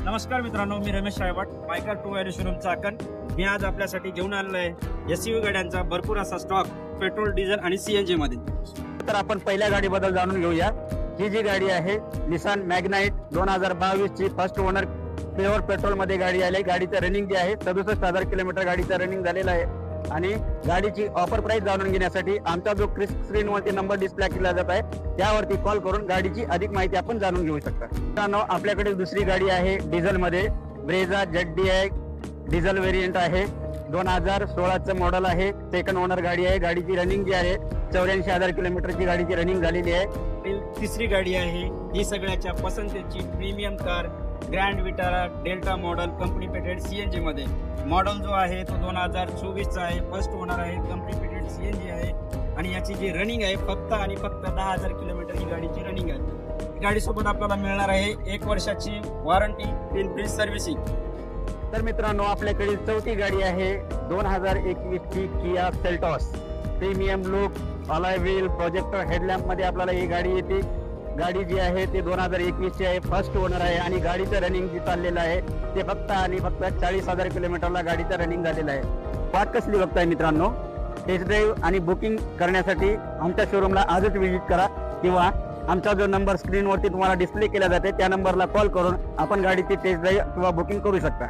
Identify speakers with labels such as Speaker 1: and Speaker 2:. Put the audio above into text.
Speaker 1: नमस्कार मित्रांनो, मी रमेश रायवाट, biker two wheeler showroom Chakan. मी आज आपल्यासाठी घेऊन आलेलो आहे एसयूव्ही गाड्यांचा भरपूर असा स्टॉक पेट्रोल, डिझेल आणि सीएनजी मध्ये.
Speaker 2: तर आपण पहिल्या गाडीबद्दल जाणून घेऊया. ही जी गाडी आहे निसान मॅग्नाइट 2022 ची फर्स्ट ओनर प्युअर पेट्रोल मध्ये गाडी आली. गाडीचं रनिंग जे आहे 67,000 किलोमीटर गाडीचं रनिंग झालेलं आहे. आणि गाडीची ऑफर प्राइस जाणून घेण्यासाठी आमचा जो स्क्रीनवरती नंबर डिस्प्ले केला जात आहे त्यावरती कॉल करून गाडीची अधिक माहिती आपण जाणून घेऊ शकता. मित्रांनो, आपल्याकडे दुसरी गाडी आहे डिझेल मध्ये, ब्रेझा ZDI डिझेल व्हेरियंट आहे. 2016चं मॉडेल आहे. सेकंड ओनर गाडी आहे. गाडीची रनिंग जी आहे 84,000 किलोमीटरची गाडीची रनिंग झालेली आहे.
Speaker 1: तिसरी गाडी आहे ही सगळ्याच्या पसंतीची premium car grand Vitara Delta model company fitted CNG मध्ये. मॉडेल जो आहे तो 2024 चा आहे. फर्स्ट ओनर आहे. कंपनी पेटेड सीएनजी आहे. आणि याची जी रनिंग आहे फक्त आणि फक्त 10,000 किलोमीटर ही गाडीची रनिंग आहे. गाडीसोबत आपल्याला मिळणार आहे 1 वर्षाची वॉरंटी इन फ्री सर्व्हिसिंग.
Speaker 2: तर मित्रांनो, आपल्याकडे चौथी गाडी आहे 2021 ची Kia Seltos. Premium look, alloy wheel, projector headlamp मध्ये आपल्याला ही गाडी येते. गाडी जी आहे ते 2021 ची आहे. फर्स्ट ओनर आहे. आणि गाडीचं रनिंग जे चाललेलं आहे ते फक्त आणि फक्त 40,000 किलोमीटरला गाडीचं रनिंग झालेलं आहे. वाट कसली बघताय मित्रांनो, टेस्ट ड्राईव्ह आणि बुकिंग करण्यासाठी आमच्या शोरूमला आजच व्हिजिट करा किंवा आमचा जो नंबर स्क्रीनवरती तुम्हाला डिस्प्ले केला जाते त्या नंबरला कॉल करून आपण गाडीची टेस्ट ड्राईव्ह किंवा बुकिंग करू शकता.